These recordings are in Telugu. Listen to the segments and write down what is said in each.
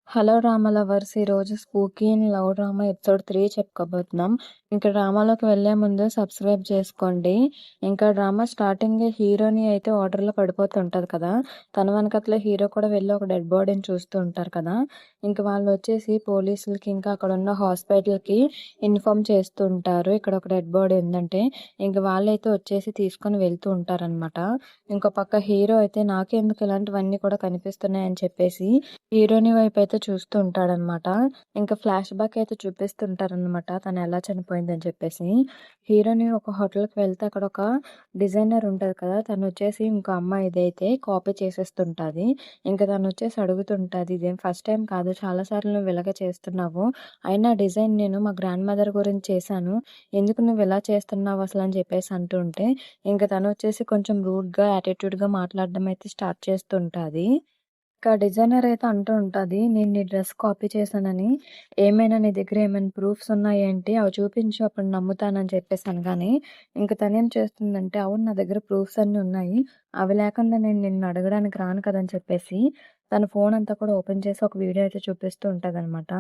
హలో డ్రామా లవర్స్ ఈరోజు spooky in love drama episode 3 చెప్పుకోబోతున్నాం. ఇంకా డ్రామాలోకి వెళ్ళే ముందు సబ్స్క్రైబ్ చేసుకోండి. ఇంకా డ్రామా స్టార్టింగ్ హీరోని అయితే వాటర్లో పడిపోతుంటది కదా, తన వెనకట్ల హీరో కూడా వెళ్ళి ఒక డెడ్ బాడీని చూస్తూ ఉంటారు కదా. ఇంకా వాళ్ళు వచ్చేసి పోలీసులకి ఇంకా అక్కడ ఉన్న హాస్పిటల్కి ఇన్ఫార్మ్ చేస్తూ ఉంటారు ఇక్కడ ఒక డెడ్ బాడీ ఉందంటే. ఇంకా వాళ్ళైతే వచ్చేసి తీసుకొని వెళ్తూ ఉంటారనమాట. ఇంకో పక్క హీరో అయితే నాకెందుకు ఇలాంటివన్నీ కూడా కనిపిస్తున్నాయని చెప్పేసి హీరోయిన్ వైపు అయితే చూస్తూ ఉంటాడనమాట. ఇంకా ఫ్లాష్ బ్యాక్ అయితే చూపిస్తుంటారనమాట తను ఎలా చనిపోయిందని చెప్పేసి. హీరోని ఒక హోటల్కి వెళ్తే అక్కడ ఒక డిజైనర్ ఉంటుంది కదా, తను వచ్చేసి ఇంకో అమ్మాయి ఇదైతే కాపీ చేసేస్తుంటుంది. ఇంకా తను వచ్చేసి అడుగుతుంటుంది, ఇదేం ఫస్ట్ టైం కాదు, చాలాసార్లు నువ్వు ఇలాగే చేస్తున్నావు, అయినా డిజైన్ నేను మా గ్రాండ్ మదర్ గురించి చేశాను, ఎందుకు నువ్వు ఇలా చేస్తున్నావు అసలు అని చెప్పేసి అంటుంటే ఇంకా తను వచ్చేసి కొంచెం రూడ్గా యాటిట్యూడ్గా మాట్లాడడం అయితే స్టార్ట్ చేస్తుంటుంది. ఇంకా డిజైనర్ అయితే అంటూ ఉంటుంది, నేను నీ డ్రెస్ కాపీ చేశానని, ఏమైనా నీ దగ్గర ఏమైనా ప్రూఫ్స్ ఉన్నాయేంటి, అవి చూపించు అప్పుడు నమ్ముతానని చెప్పేసి అనగానే ఇంకా తనేం చేస్తుందంటే, అవును నా దగ్గర ప్రూఫ్స్ అన్నీ ఉన్నాయి, అవి లేకుండా నేను నిన్ను అడగడానికి రాను కదని చెప్పేసి తన ఫోన్ అంతా కూడా ఓపెన్ చేసి ఒక వీడియో అయితే చూపిస్తూ ఉంటుందన్నమాట.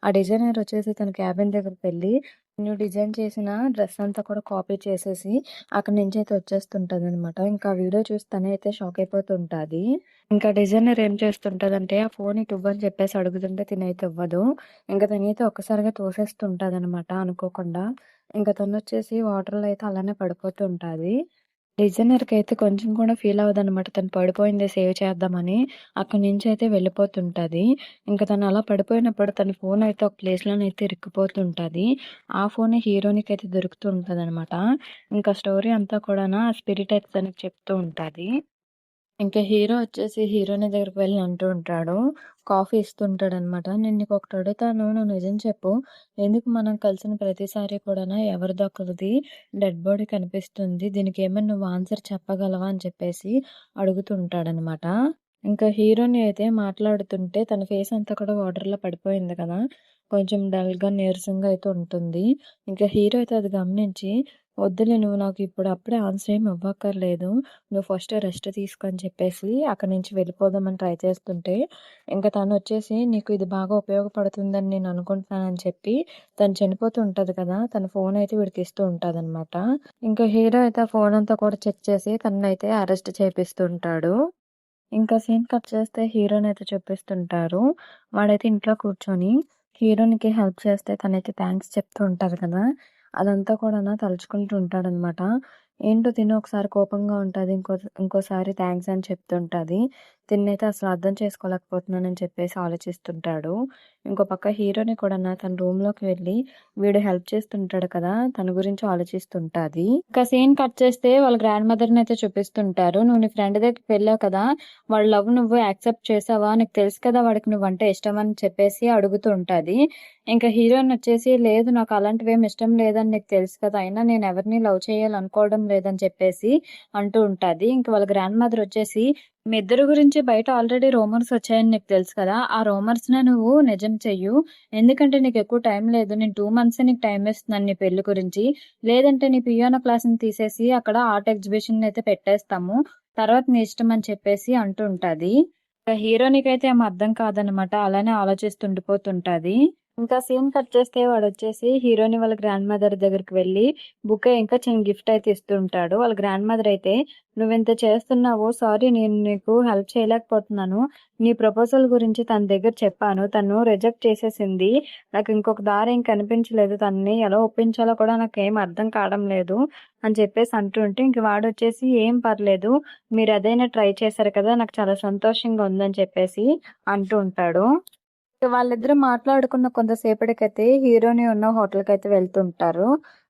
ఆ డిజైనర్ వచ్చేసి తన క్యాబిన్ దగ్గరికి వెళ్ళి నువ్వు డిజైన్ చేసిన డ్రెస్ అంతా కూడా కాపీ చేసేసి అక్కడి నుంచి అయితే వచ్చేస్తుంటుంది అనమాట. ఇంకా ఆ వీడియో చూసి తనైతే షాక్ అయిపోతుంటుంది. ఇంకా డిజైనర్ ఏం చేస్తుంటదంటే ఆ ఫోన్ ఇటు ఇవ్వని చెప్పేసి అడుగుతుంటే తినైతే ఇవ్వదు. ఇంకా తనైతే ఒక్కసారిగా తోసేస్తుంటది అనమాట అనుకోకుండా. ఇంకా తనొచ్చేసి వాటర్‌లో అయితే అలానే పడిపోతూ ఉంటది. డిజైనర్‌కి అయితే కొంచెం కూడా ఫీల్ అవ్వదనమాట. తను పడిపోయింది సేవ్ చేద్దామని. అక్కడి నుంచి అయితే వెళ్ళిపోతుంటది. ఇంకా తను అలా పడిపోయినప్పుడు తన ఫోన్ అయితే ఒక ప్లేస్‌లోనైతే ఇరుక్కుపోతుంటది. ఆ ఫోనే హీరోయిన్‌కైతే దొరుకుతూ ఉంటదనమాట. ఇంకా స్టోరీ అంతా కూడాను ఆ స్పిరిట్ అయితే తనకి చెప్తూ ఉంటది. ఇంకా హీరో వచ్చేసి హీరోయిన్ దగ్గరికి వెళ్ళి అంటూ ఉంటాడు. కాఫీ ఇస్తుంటాడనమాట. నేను నీకొకటి అడుగుతాను, నువ్వు నిజం చెప్పు. ఎందుకు మనం కలిసిన ప్రతిసారి కూడాను ఎవరిదొకరిది డెడ్ బాడీ కనిపిస్తుంది. దీనికేమైనా నువ్వు ఆన్సర్ చెప్పగలవా అని చెప్పేసి అడుగుతూ ఉంటాడనమాట. ఇంకా హీరోని అయితే మాట్లాడుతుంటే తన ఫేస్ అంతా కూడా వాటర్‌లో పడిపోయింది కదా, కొంచెం డల్‌గా, నీరసంగా అయితే ఉంటుంది. ఇంకా హీరో అయితే అది గమనించి, "వద్దులే నువ్వు నాకు ఇప్పుడు అప్పుడే ఆన్సర్ ఏమి ఇవ్వక్కర్లేదు. నువ్వు ఫస్ట్ రెస్ట్ తీసుకో" అని చెప్పేసి అక్కడి నుంచి వెళ్ళిపోదామని ట్రై చేస్తుంటే, ఇంకా తనొచ్చేసి "నీకు ఇది బాగా ఉపయోగపడుతుందని నేను అనుకుంటున్నానని" చెప్పి తను చనిపోతూ ఉంటది కదా, తన ఫోన్ అయితే వీడికి ఇస్తూ ఉంటదనమాట. ఇంకా హీరో అయితే ఆ ఫోన్ అంతా కూడా చెక్ చేసి తననైతే అరెస్ట్ చేపిస్తూ ఉంటాడు. ఇంకా సీన్ కట్ చేస్తే హీరో‌నైతే చూపిస్తుంటారు. వాడైతే ఇంట్లో కూర్చొని హీరోయిన్‌కి హెల్ప్ చేస్తే తనైతే థాంక్స్ చెప్తూ ఉంటారు కదా, అదంతా కూడాను తలుచుకుంటూ ఉంటాడనమాట. ఏంటో తిను ఒకసారి కోపంగా ఉంటది. ఇంకోసారి థాంక్స్ అని చెప్తుంటది. తిన్నైతే అసలు అర్థం చేసుకోలేకపోతున్నానని చెప్పేసి ఆలోచిస్తుంటాడు. ఇంకో పక్క హీరోని కూడాను తన రూమ్‌లోకి వెళ్ళి వీడు హెల్ప్ చేస్తుంటాడు కదా, తన గురించి ఆలోచిస్తుంటాది. ఇంకా సీన్ కట్ చేస్తే వాళ్ళ గ్రాండ్ మదర్‌ని అయితే చూపిస్తుంటారు. "నువ్వు నీ ఫ్రెండ్ దగ్గరికి వెళ్ళావు కదా, వాడి లవ్ నువ్వు యాక్సెప్ట్ చేసావా? నీకు తెలుసు కదా వాడికి నువ్వంటే ఇష్టమని" చెప్పేసి అడుగుతూ ఉంటది. ఇంకా హీరోయిన్ వచ్చేసి, "లేదు నాకు అలాంటివేమి ఇష్టం లేదని నీకు తెలుసు కదా, అయినా నేను ఎవరిని లవ్ చేయాలనుకోవడం లేదని" చెప్పేసి అంటూ ఉంటది. ఇంక వాళ్ళ గ్రాండ్ మదర్ వచ్చేసి, "మీ ఇద్దరి గురించి బయట ఆల్రెడీ రూమర్స్ వచ్చాయని నీకు తెలుసు కదా, ఆ రూమర్స్‌నే నువ్వు నిజం చెయ్యు. ఎందుకంటే నీకెక్కువ టైం లేదు. నేను 2 మంత్సే నీకు టైం ఇస్తున్నాను నీ పెళ్లి గురించి. లేదంటే నీ పియానో క్లాస్‌ని తీసేసి అక్కడ ఆర్ట్ ఎగ్జిబిషన్ అయితే పెట్టేస్తాము. తర్వాత నీ ఇష్టం" అని చెప్పేసి అంటూ ఉంటది. ఇక హీరోనికైతే ఏమి అర్థం కాదనమాట. అలానే ఆలోచిస్తుండిపోతుంటది. ఇంకా సీన్ కట్ చేస్తే వాడొచ్చేసి హీరోయిన్ వాళ్ళ గ్రాండ్ మదర్ దగ్గరికి వెళ్ళి బుకే ఇంకా చిన్న గిఫ్ట్ అయితే ఇస్తూ ఉంటాడు. వాళ్ళ గ్రాండ్ మదర్ అయితే, "నువ్వింత చేస్తున్నావు. సారీ నేను నీకు హెల్ప్ చేయలేకపోతున్నాను. నీ ప్రపోజల్ గురించి తన దగ్గర చెప్పాను. తను రిజెక్ట్ చేసేసింది. నాకు ఇంకొక దారి ఏం కనిపించలేదు. తనని ఎలా ఒప్పించాలో కూడా నాకేం అర్థం కావడం లేదు" అని చెప్పేసి అంటుంటే ఇంక వాడొచ్చేసి, "ఏం పర్లేదు. మీరదైనా ట్రై చేశారు కదా, నాకు చాలా సంతోషంగా ఉందని" చెప్పేసి అంటూ ఉంటాడు. ఇక వాళ్ళిద్దరూ మాట్లాడుకున్న కొంతసేపటికైతే హీరోని ఉన్న హోటల్‌కైతే వెళ్తుంటారు.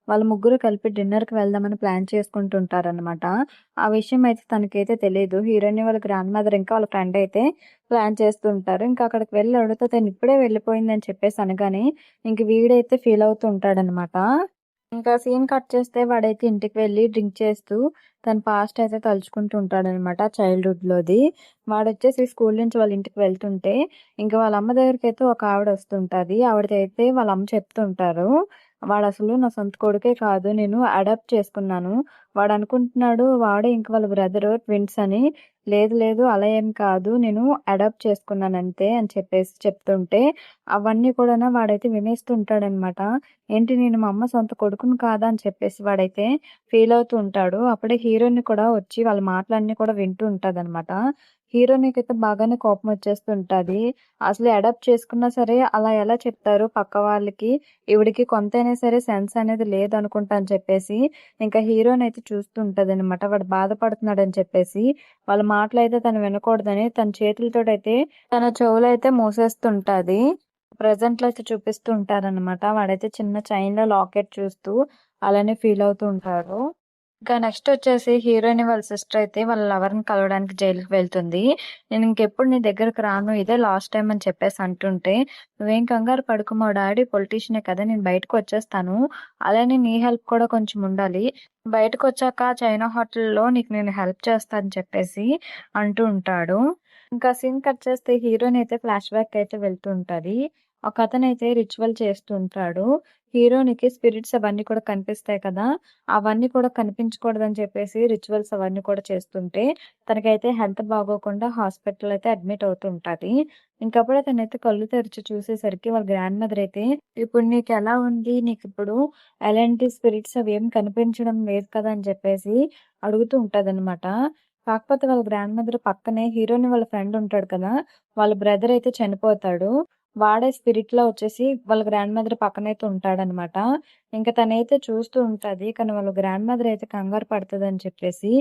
వాళ్ళు ముగ్గురు కలిపి డిన్నర్‌కి వెళ్దామని ప్లాన్ చేసుకుంటుంటారనమాట. ఆ విషయం అయితే తనకైతే తెలీదు. హీరోయిన్ వాళ్ళ గ్రాండ్ మదర్ ఇంకా వాళ్ళ ఫ్రెండ్ అయితే ప్లాన్ చేస్తుంటారు. ఇంకా అక్కడికి వెళ్ళి అడిగితే తను ఇప్పుడే వెళ్ళిపోయిందని చెప్పేసి అనగానే ఇంక వీడైతే ఫీల్ అవుతూ ఉంటాడనమాట. ఇంకా సీన్ కట్ చేస్తే వాడైతే ఇంటికి వెళ్ళి డ్రింక్ చేస్తూ తన పాస్ట్ అయితే తలుచుకుంటూ ఉంటాడనమాట చైల్డ్‌హుడ్‌లోది. వాడొచ్చేసి స్కూల్ నుంచి వాళ్ళ ఇంటికి వెళ్తుంటే ఇంక వాళ్ళ అమ్మ దగ్గరికైతే ఒక ఆవిడ వస్తుంటది. ఆవిడతో అయితే వాళ్ళ అమ్మ చెప్తుంటారు, వాడసలు నా సొంత కొడుకే కాదు. నేను అడాప్ట్ చేసుకున్నాను. వాడనుకుంటున్నాడు వాడే ఇంక వాళ్ళ బ్రదరు ట్విన్స్ అని. లేదు లేదు అలా ఏం కాదు. నేను అడాప్ట్ చేసుకున్నానంతే అని చెప్పేసి చెప్తుంటే, అవన్నీ కూడాను వాడైతే వినేస్తూ ఉంటాడనమాట. ఏంటి నేను మా అమ్మ సొంత కొడుకుని కాదా అని చెప్పేసి వాడైతే ఫీలవుతూ ఉంటాడు. అప్పుడే హీరోయిన్ కూడా వచ్చి వాళ్ళ మాటలన్నీ కూడా వింటూ ఉంటదనమాట. హీరోయిన్‌కైతే బాగానే కోపమొచ్చేస్తూ ఉంటది. అసలు అడాప్ట్ చేసుకున్నా సరే అలా ఎలా చెప్తారు పక్క వాళ్ళకి? ఈవిడకి కొంతైనా సరే సెన్స్ అనేది లేదనుకుంటా అని చెప్పేసి, ఇంకా హీరోయిన్ అయితే చూస్తూ ఉంటదనమాట. వాడు బాధపడుతున్నాడని చెప్పేసి, వాళ్ళ మాటలైతే తను వినకూడదని తన చేతులతోటైతే తన చెవులైతే మూసేస్తుంటాది. ప్రెజెంట్‌లో అయితే చూపిస్తూ ఉంటారనమాట. వాడైతే చిన్న చైన్‌లో లాకెట్ చూస్తూ అలానే ఫీలవుతూ ఉంటాడు. ఇంకా నెక్స్టొచ్చేసి హీరోయిన్ వాళ్ళ సిస్టరయితే వాళ్ళ లవర్‌ని కలవడానికి జైలుకి వెళ్తుంది. నేనింకెప్పుడు నీ దగ్గరికి రాను. ఇదే లాస్ట్ టైమ్ అని చెప్పేసి అంటుంటే, "నువ్వేం కంగారు పడకు మా డాడీ పొలిటీషియనే కదా! నేను బయటకొచ్చేస్తాను. అలానే నీ హెల్ప్ కూడా కొంచెం ఉండాలి. బయటకొచ్చాక చైనా హోటల్‌లో నీకు నేను హెల్ప్ చేస్తా" అని చెప్పేసి అంటూ ఉంటాడు. ఇంకా సీన్ కట్ చేస్తే హీరోయిన్ అయితే ఫ్లాష్ బ్యాక్ అయితే వెళ్తూ ఉంటది. ఒకతనైతే రిచువల్ చేస్తూ ఉంటాడు. హీరోయిన్‌కి స్పిరిట్స్ అవన్నీ కూడా కనిపిస్తాయి కదా! అవన్నీ కూడా కనిపించకూడదని చెప్పేసి రిచువల్స్ అవన్నీ కూడా చేస్తుంటే, తనకైతే హెల్త్ బాగోకుండా హాస్పిటల్‌లో అయితే అడ్మిట్ అవుతూ ఉంటది. ఇంకప్పుడే తనైతే కళ్ళు తెరిచి చూసేసరికి వాళ్ళ గ్రాండ్ మదర్ అయితే, "ఇప్పుడు నీకెలా ఉంది? నీకిప్పుడు ఎలాంటి స్పిరిట్స్ అవేం కనిపించడం లేదు కదా!" అని చెప్పేసి అడుగుతూ ఉంటదనమాట. కాకపోతే వాళ్ళ గ్రాండ్ మదర్ పక్కనే హీరోయిన్ వాళ్ళ ఫ్రెండ్ ఉంటాడు కదా! వాళ్ళ బ్రదర్ అయితే చనిపోతాడు. వాడే స్పిరిట్‌లో వచ్చేసి వాళ్ళ గ్రాండ్ మదర్ పక్కనైతే ఉంటాడనమాట. ఇంక తనైతే చూస్తూ ఉంటది. కానీ వాళ్ళ గ్రాండ్ మదర్ అయితే కంగారు పడతదని చెప్పేసి,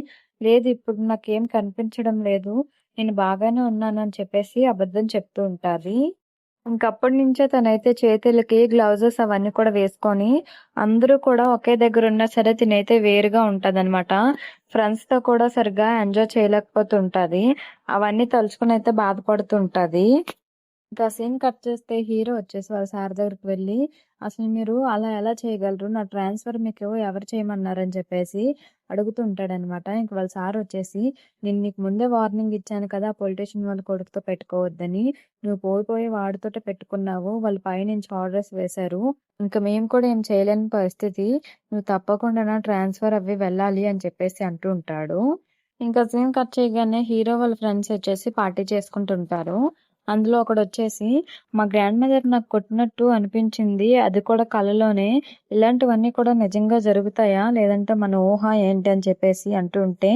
లేదు ఇప్పుడు నాకేం కనిపించడం లేదు. నేను బాగానే ఉన్నానని చెప్పేసి అబద్ధం చెప్తూ ఉంటాది. ఇంకప్పటి నుంచే తనైతే చేతులకి గ్లౌజెస్ అవన్నీ కూడా వేసుకొని, అందరూ కూడా ఒకే దగ్గరున్నా సరే తినైతే వేరుగా ఉంటదనమాట. ఫ్రెండ్స్‌తో కూడా సరిగ్గా ఎంజాయ్ చేయలేకపోతూ ఉంటది. అవన్నీ తలుచుకొనైతే బాధపడుతూ ఉంటది. ఇంకా సీన్ కట్ చేస్తే హీరో వచ్చేసి వాళ్ళ సార్ దగ్గరికి వెళ్ళి, "అసలు మీరు అలా ఎలా చేయగలరు? నా ట్రాన్స్‌ఫర్ మీకు ఎవరు చేయమన్నారని" చెప్పేసి అడుగుతూ ఉంటాడనమాట. ఇంక వాళ్ళ సార్ వచ్చేసి, "నేను నీకు ముందే వార్నింగ్ ఇచ్చాను కదా! పొలిటీషియన్ వాళ్ళ కొడుకుతో పెట్టుకోవద్దని. నువ్వు పోయి పోయి వాడితోటే పెట్టుకున్నావు. వాళ్ళు పైనుంచి ఆర్డర్స్ వేశారు. ఇంక మేము కూడా ఏం చేయలేని పరిస్థితి. నువ్వు తప్పకుండా నా ట్రాన్స్‌ఫర్ అవ్వి వెళ్ళాలి" అని చెప్పేసి అంటూ ఉంటాడు. ఇంకా సీన్ కట్ చేయగానే హీరో వాళ్ళ ఫ్రెండ్స్ వచ్చేసి పార్టీ చేసుకుంటుంటారు. అందులో ఒకడొచ్చేసి, "మా గ్రాండ్ మదర్ నాకు కొట్టినట్టు అనిపించింది. అది కూడా కలలోనే. ఇలాంటివన్నీ కూడా నిజంగా జరుగుతాయా? లేదంటే మన ఊహ ఏంటి?" అని చెప్పేసి అంటూ ఉంటే,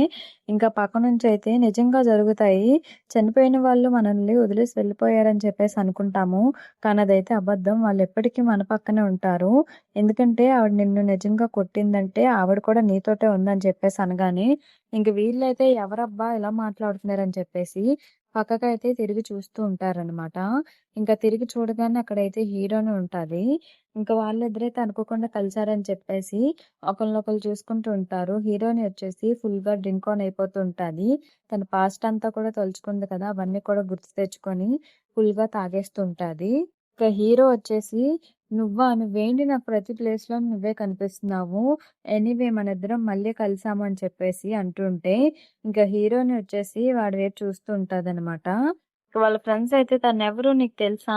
ఇంకా పక్క నుంచయితే నిజంగా జరుగుతాయి. చనిపోయిన వాళ్ళు మనల్ని వదిలేసి వెళ్ళిపోయారని చెప్పేసి అనుకుంటాము. కానీ అదైతే అబద్ధం. వాళ్ళెప్పటికీ మన పక్కనే ఉంటారు. ఎందుకంటే ఆవిడ నిన్ను నిజంగా కొట్టిందంటే ఆవిడ కూడా నీతోటే ఉందని చెప్పేసి అనగానే, ఇంక వీళ్ళైతే ఎవరబ్బా ఇలా మాట్లాడుతున్నారని చెప్పేసి పక్కకైతే తిరిగి చూస్తూ ఉంటారనమాట. ఇంకా తిరిగి చూడగానే అక్కడైతే హీరోయిన్ ఉంటది. ఇంక వాళ్ళిద్దరైతే అనుకోకుండా కలిసారని చెప్పేసి ఒకళ్ళనొకళ్ళు చూసుకుంటూ ఉంటారు. హీరోయిన్ వచ్చేసి ఫుల్‌గా డ్రింక్ ఆన్ అయిపోతూ ఉంటది. తన పాస్ట్ అంతా కూడా తలుచుకుంది కదా! అవన్నీ కూడా గుర్తు తెచ్చుకొని ఫుల్‌గా తాగేస్తూ ఉంటది. ఇక హీరో వచ్చేసి, "నువ్వా? నువ్వేంటి నాకు ప్రతి ప్లేస్‌లో నువ్వే కనిపిస్తున్నావు. ఎనీవే మనిద్దరం మళ్ళీ కలిసాము" అని చెప్పేసి అంటుంటే, ఇంకా హీరోయిన్ వచ్చేసి వాడి వైపు చూస్తూ ఉంటదనమాట. వాళ్ళ ఫ్రెండ్స్ అయితే "తనెవరు నీకు తెలుసా?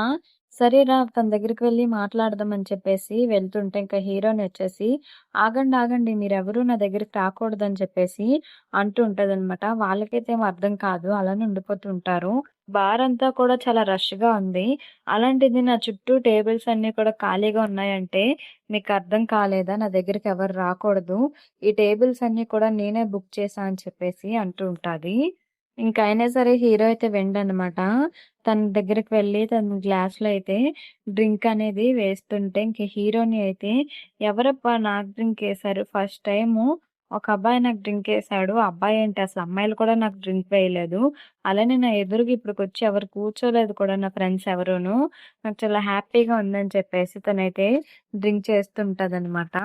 సరే రా తన దగ్గరికి వెళ్లి మాట్లాడదాం" అని చెప్పేసి వెళ్తుంటే ఇంకా హీరోయిన్ వచ్చేసి "ఆగండి, ఆగండి మీరెవరు నా దగ్గరికి రాకూడదని" చెప్పేసి అంటూ ఉంటదనమాట. వాళ్ళకైతే ఏమి అర్థం కాదు. అలానే ఉండిపోతూ ఉంటారు. బార్ అంతా కూడా చాలా రష్‌గా ఉంది. అలాంటిది నా చుట్టూ టేబుల్స్ అన్నీ కూడా ఖాళీగా ఉన్నాయంటే మీకర్థం కాలేదా? నా దగ్గరికి ఎవరు రాకూడదు. ఈ టేబుల్స్ అన్నీ కూడా నేనే బుక్ చేశా అని చెప్పేసి అంటూ ఉంటాది. ఇంక అయినా సరే హీరో అయితే వినడనమాట. తన దగ్గరికి వెళ్లి తన గ్లాస్‌లో అయితే డ్రింక్ అనేది వేస్తుంటే ఇంక హీరోని అయితే ఎవరబ్బా నాకు డ్రింక్ ఏసారు? ఫస్ట్ టైము ఒక అబ్బాయి నాకు డ్రింక్ ఏసాడు. అబ్బాయేంటి అసలు అమ్మాయిలు కూడా నాకు డ్రింక్ వేయలేదు. అలానే నా ఎదురుగా ఇప్పటికొచ్చి ఎవరు కూర్చోలేదు కూడా నా ఫ్రెండ్స్ ఎవరూను. నాకు చాలా హ్యాపీగా ఉందని చెప్పేసి తనైతే డ్రింక్ చేస్తుంటదనమాట.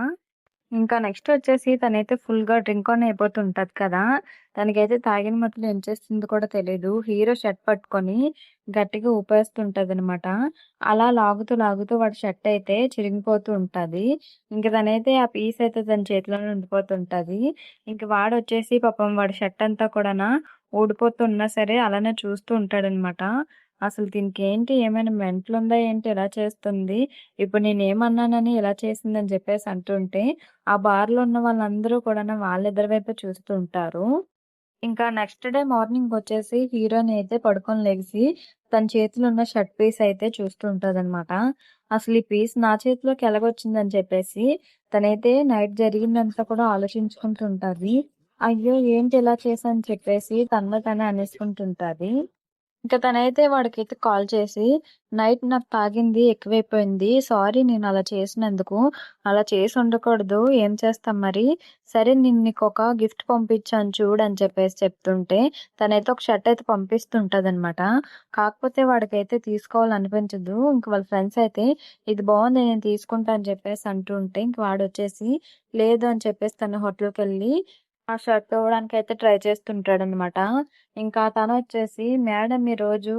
ఇంకా నెక్స్టొచ్చేసి తనైతే ఫుల్‌గా డ్రింక్ ఆన్ అయిపోతుంటది కదా! తనకైతే తాగిన మత్తులో ఏం చేస్తుందో కూడా తెలీదు. హీరో షర్ట్ పట్టుకొని గట్టిగా ఊపేస్తుంటదనమాట. అలా లాగుతూ, లాగుతూ వాడి షర్ట్ అయితే చిరిగిపోతూ ఉంటది. ఇంక తనైతే ఆ పీస్ అయితే తన చేతిలోనే ఉండిపోతుంటది. ఇంక వాడొచ్చేసి పాపం వాడి షర్ట్ అంతా కూడానా ఊడిపోతున్నా సరే అలానే చూస్తూ ఉంటాడనమాట. అసలు దీనికేంటి ఏమైనా మెంటలుందా ఏంటి ఇలా చేస్తుంది? ఇప్పుడు నేనేమన్నానని ఇలా చేసిందని చెప్పేసి అంటుంటే, ఆ బార్‌లో ఉన్న వాళ్ళందరూ కూడాను వాళ్ళిద్దరి వైపే చూస్తూ ఉంటారు. ఇంకా నెక్స్ట్ డే మార్నింగొచ్చేసి హీరోయిన్ అయితే పడుకొని లెగిసి, తన చేతిలో ఉన్న షర్ట్ పీస్ అయితే చూస్తూ ఉంటదనమాట. అసలు ఈ పీస్ నా చేతిలోకి ఎలాగొచ్చిందని చెప్పేసి, తనైతే నైట్ జరిగిందంతా కూడా ఆలోచించుకుంటూ ఉంటది. అయ్యో! ఏంటి ఇలా చేశానని చెప్పేసి తనలో తనే అనేసుకుంటుంటది. ఇంక తనైతే వాడికైతే కాల్ చేసి, "నైట్ నాకు తాగింది ఎక్కువైపోయింది. సారీ నేనలా చేసినందుకు. అలా చేసి ఉండకూడదు. ఏం చేస్తాం మరి? సరే నేను నీకొక గిఫ్ట్ పంపించాను చూడు" అని చెప్పేసి చెప్తుంటే, తనైతే ఒక షర్ట్ అయితే పంపిస్తుంటదనమాట. కాకపోతే వాడికైతే తీసుకోవాలనిపించదు. ఇంక వాళ్ళ ఫ్రెండ్స్ అయితే, "ఇది బావుంది నేను తీసుకుంటా" అని చెప్పేసి అంటుంటే, ఇంక వాడొచ్చేసి, లేదు అని చెప్పేసి తను హోటల్‌కెళ్ళి ఆ షర్ట్ ఇవ్వడానికైతే ట్రై చేస్తుంటాడనమాట. ఇంకా తనొచ్చేసి, "మేడం ఈరోజు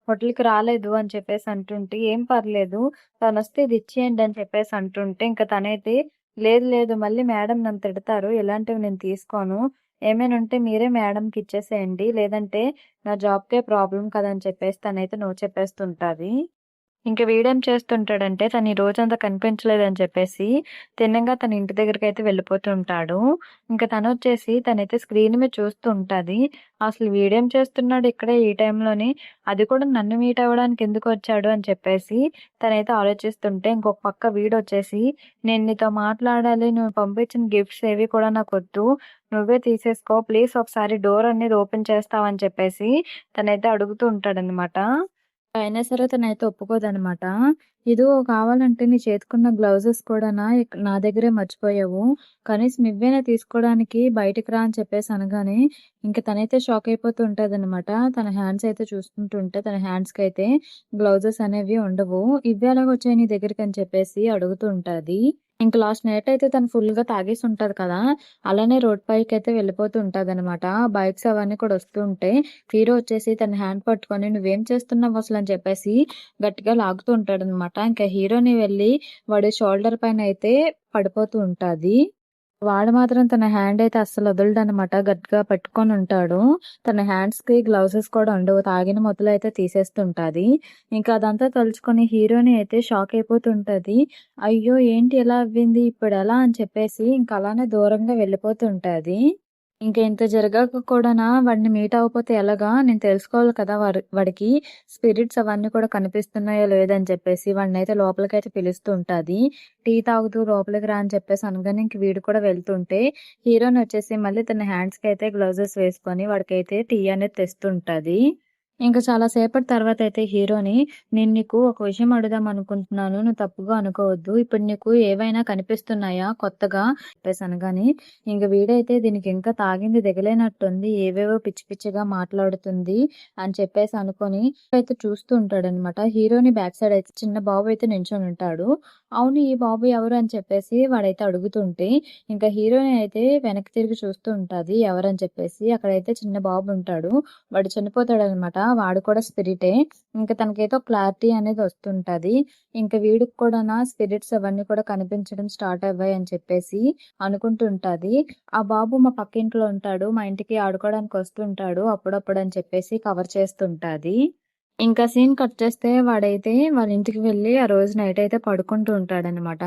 హోటల్‌కి రాలేదు" అని చెప్పేసి అంటుంటే, "ఏం పర్లేదు తనొస్తే ఇది ఇచ్చేయండి" అని చెప్పేసి అంటుంటే, ఇంక తనైతే, "లేదు లేదు మళ్ళీ మేడం నన్ను తిడతారు. ఇలాంటివి నేను తీసుకోను. ఏమైనా ఉంటే మీరే మేడంకి ఇచ్చేసేయండి. లేదంటే నా జాబ్‌కే ప్రాబ్లమ్ కదా!" అని చెప్పేసి తనైతే నో చెప్పేస్తుంటాది. ఇంక వీడేం చేస్తుంటాడంటే, తను ఈ రోజంతా కనిపించలేదని చెప్పేసి, తిన్నంగా తన ఇంటి దగ్గరికైతే వెళ్ళిపోతూ ఉంటాడు. ఇంక తనొచ్చేసి తనైతే స్క్రీన్ మీద చూస్తూ ఉంటది. అసలు వీడేం చేస్తున్నాడు ఇక్కడే ఈ టైంలోని, అది కూడా నన్ను మీట్ అవ్వడానికి ఎందుకొచ్చాడు అని చెప్పేసి తనైతే ఆలోచిస్తుంటే, ఇంకొక పక్క వీడొచ్చేసి, "నేను నీతో మాట్లాడాలి. నువ్వు పంపించిన గిఫ్ట్స్ ఏవి కూడా నాకొద్దు. నువ్వే తీసేసుకో. ప్లీజ్ ఒకసారి డోర్ అనేది ఓపెన్ చేస్తావా?" అని చెప్పేసి తనైతే అడుగుతూ ఉంటాడనమాట. అయినా సరే తనైతే ఒప్పుకోదనమాట. "ఇదిగో కావాలంటే నీ చేతికున్న గ్లౌజెస్ కూడానా నా దగ్గరే మర్చిపోయావు. కనీసం ఇవ్వైనా తీసుకోవడానికి బయటికి రా" అని చెప్పేసి అనగానే, ఇంక తనైతే షాక్ అయిపోతూ ఉంటదనమాట. తన హ్యాండ్స్ అయితే చూసుకుంటూ ఉంటే, తన హ్యాండ్స్‌కైతే గ్లౌజెస్ అనేవి ఉండవు. "ఇవి ఎలాగొచ్చాయి నీ దగ్గరికి" అని చెప్పేసి అడుగుతూ ఉంటది. ఇంక లాస్ట్ నైట్ అయితే తను ఫుల్‌గా తాగేసుంటది కదా! అలానే రోడ్ పైకైతే వెళ్ళిపోతూ ఉంటదనమాట. బైక్స్ అవన్నీ కూడా వస్తూ ఉంటాయి. హీరో వచ్చేసి తన హ్యాండ్ పట్టుకొని "నువ్వేం చేస్తున్నావసలు" అని చెప్పేసి గట్టిగా లాగుతూ ఉంటాడనమాట. ఇంకా హీరోని వెళ్లి వాడి షోల్డర్ పైనయితే పడిపోతూ ఉంటాది. వాడు మాత్రం తన హ్యాండ్ అయితే అస్సలు వదలడనమాట. గట్టిగా పట్టుకొనుంటాడు. తన హ్యాండ్స్‌కి గ్లౌసెస్ కూడా ఉండవు. తాగిన మత్తులో అయితే తీసేస్తుంటాది. ఇంకా అదంతా తలుచుకొని హీరోయిన్ అయితే షాక్ అయిపోతుంటది. అయ్యో! ఏంటి ఇలా అవ్వింది? ఇప్పుడెలా? అని చెప్పేసి ఇంక అలానే దూరంగా వెళ్ళిపోతూ ఉంటది. ఇంక ఇంత జరగాక కూడానా వాడిని మీట్ అవ్వకపోతే ఎలాగా? నేను తెలుసుకోవాలి కదా! వాడికి స్పిరిట్స్ అవన్నీ కూడా కనిపిస్తున్నాయో లేదో అని చెప్పేసి వాడినైతే లోపలికైతే పిలుస్తూ ఉంటాది. టీ తాగుతూ లోపలికి రా అని చెప్పేసి అనగానే ఇంక వీడు కూడా వెళ్తుంటే హీరోయిన్ వచ్చేసి మళ్ళీ తన హ్యాండ్స్‌కైతే గ్లౌజెస్ వేసుకొని వాడికైతే టీ అనేది తెస్తూ ఉంటది. ఇంక చాలా సేపటి తర్వాతయితే హీరోని, "నేను నీకు ఒక విషయం అడుగుదామనుకుంటున్నాను. నువ్వు తప్పుగా అనుకోవద్దు. ఇప్పుడు నీకు ఏవైనా కనిపిస్తున్నాయా కొత్తగా?" చెప్పేసి అనగానే, ఇంక వీడైతే దీనికి ఇంకా తాగింది దిగలేనట్టుంది. ఏవేవో పిచ్చి పిచ్చిగా మాట్లాడుతుంది అని చెప్పేసి అనుకోని అయితే చూస్తూ ఉంటాడనమాట. హీరోని బ్యాక్ సైడ్ అయితే చిన్న బాబు అయితే నించొనుంటాడు. అవును ఈ బాబు ఎవరు అని చెప్పేసి వాడైతే అడుగుతుంటే, ఇంకా హీరోయిన్ అయితే వెనక్కి తిరిగి చూస్తూ ఉంటది ఎవరని చెప్పేసి. అక్కడైతే చిన్న బాబు ఉంటాడు. వాడు చనిపోతాడనమాట. వాడు కూడా స్పిరిటే. ఇంక తనకైతే ఒక క్లారిటీ అనేది వస్తుంటది. ఇంక వీడికి కూడానా స్పిరిట్స్ అవన్నీ కూడా కనిపించడం స్టార్ట్ అవ్వాయి అని చెప్పేసి అనుకుంటూ ఉంటది. ఆ బాబు మా పక్కింట్లో ఉంటాడు. మా ఇంటికి ఆడుకోవడానికి వస్తుంటాడు అప్పుడప్పుడు అని చెప్పేసి కవర్ చేస్తుంటాది. ఇంకా సీన్ కట్ చేస్తే వాడైతే వాళ్ళ ఇంటికి వెళ్ళి ఆ రోజు నైట్ అయితే పడుకుంటూ ఉంటాడనమాట.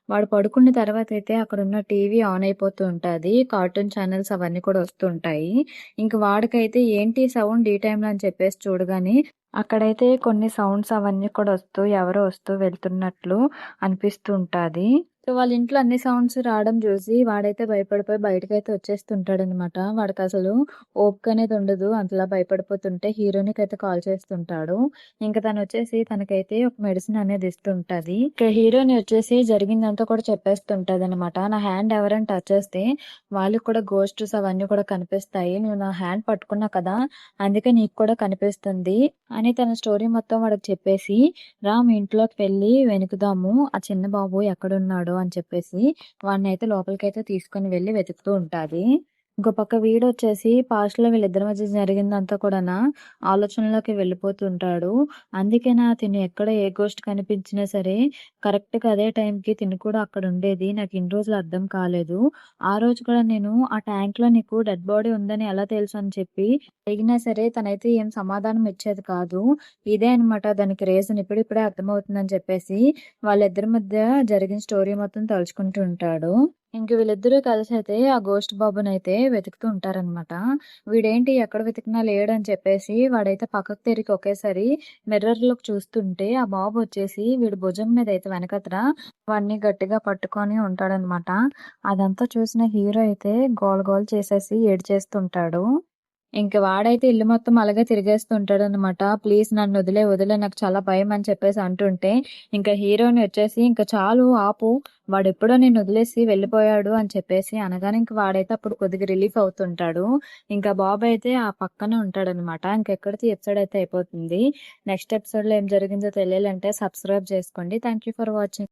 వాడు పడుకున్న తర్వాతయితే అక్కడున్న టీవీ ఆన్ అయిపోతూ ఉంటది. కార్టూన్ ఛానెల్స్ అవన్నీ కూడా వస్తూ ఉంటాయి. ఇంక వాడికైతే ఏంటి సౌండ్ ఈ టైంలో అని చెప్పేసి చూడగానే అక్కడైతే కొన్ని సౌండ్స్ అవన్నీ కూడా ఎవరో వస్తూ వెళ్తున్నట్లు అనిపిస్తూ ఉంటాది. సో, వాళ్ళ ఇంట్లో అన్ని సౌండ్స్ రావడం చూసి వాడైతే భయపడిపోయి బయటకైతే వచ్చేస్తుంటాడనమాట. వాడికసలు ఓపిక అనేది ఉండదు. అంతలా భయపడిపోతుంటే హీరోయిన్‌కైతే కాల్ చేస్తుంటాడు. ఇంక తనొచ్చేసి తనకైతే ఒక మెడిసిన్ అనేది ఇస్తుంటది. ఇక హీరోయిన్ వచ్చేసి జరిగిందంతా కూడా చెప్పేస్తుంటదనమాట. నా హ్యాండ్ ఎవరైనా టచ్ చేస్తే వాళ్ళకి కూడా గోస్ట్స్ అవన్నీ కూడా కనిపిస్తాయి. నువ్వు నా హ్యాండ్ పట్టుకున్నావు కదా! అందుకే నీకు కూడా కనిపిస్తుంది అని తన స్టోరీ మొత్తం వాడికి చెప్పేసి, "రా మీ ఇంట్లోకి వెళ్లి వెతుకుదాము. ఆ చిన్న బాబు ఎక్కడున్నాడో" అని చెప్పేసి వాడినైతే లోపలికైతే తీసుకొని వెళ్లి వెతుకుతూ ఉంటాది. ఇంకో పక్క వీడొచ్చేసి పాస్ట్‌లో వీళ్ళిద్దరి మధ్య జరిగిందంతా కూడానా ఆలోచనలోకి వెళ్ళిపోతుంటాడు. అందుకేనా తిను ఎక్కడ ఏ గోస్ట్ కనిపించినా సరే కరెక్ట్‌గా అదే టైంకి తిను కూడా అక్కడుండేది. నాకిన్ని రోజులు అర్థం కాలేదు. ఆ రోజు కూడా నేను ఆ ట్యాంక్‌లో నీకు డెడ్ బాడీ ఉందని ఎలా తెలుసు అని చెప్పి అడిగినా సరే తనైతే ఏం సమాధానం ఇచ్చేది కాదు. ఇదే అనమాట దానికి రీజన్ ఇప్పుడిప్పుడే అర్థమవుతుందని చెప్పేసి వాళ్ళిద్దరి మధ్య జరిగిన స్టోరీ మొత్తం తలుచుకుంటూ ఉంటాడు. ఇంక వీళ్ళిద్దరూ కలిసైతే ఆ గోస్ట్ బాబునైతే వెతుకుతూ ఉంటారనమాట. వీడేంటి ఎక్కడ వెతికినా లేడని చెప్పేసి వాడైతే పక్కకు తిరిగి ఒకేసారి మిర్రర్‌లోకి చూస్తుంటే ఆ బాబొచ్చేసి వీడి భుజం మీదైతే వెనకతల వాడిని గట్టిగా పట్టుకొని ఉంటాడనమాట. అదంతా చూసిన హీరో అయితే గోల గోల చేసేసి ఏడ్చేస్తుంటాడు. ఇంక వాడైతే ఇల్లు మొత్తం అలాగే తిరిగేస్తుంటాడనమాట. "ప్లీజ్ నన్నొదిలేయ్, వదిలేయ్ నాకు చాలా భయం" అని చెప్పేసి అంటుంటే, ఇంక హీరోయిన్ వచ్చేసి "ఇంక చాలు ఆపు. వాడెప్పుడో నిన్నొదిలేసి వెళ్ళిపోయాడు" అని చెప్పేసి అనగానే ఇంక వాడైతే అప్పుడు కొద్దిగా రిలీఫ్ అవుతుంటాడు. ఇంకా బాబు అయితే ఆ పక్కనే ఉంటాడనమాట. ఇంకెక్కడితో ఈ ఎపిసోడ్ అయితే అయిపోతుంది. నెక్స్ట్ ఎపిసోడ్‌లో ఏం జరిగిందో తెలియాలంటే సబ్స్క్రైబ్ చేసుకోండి. Thank you for watching.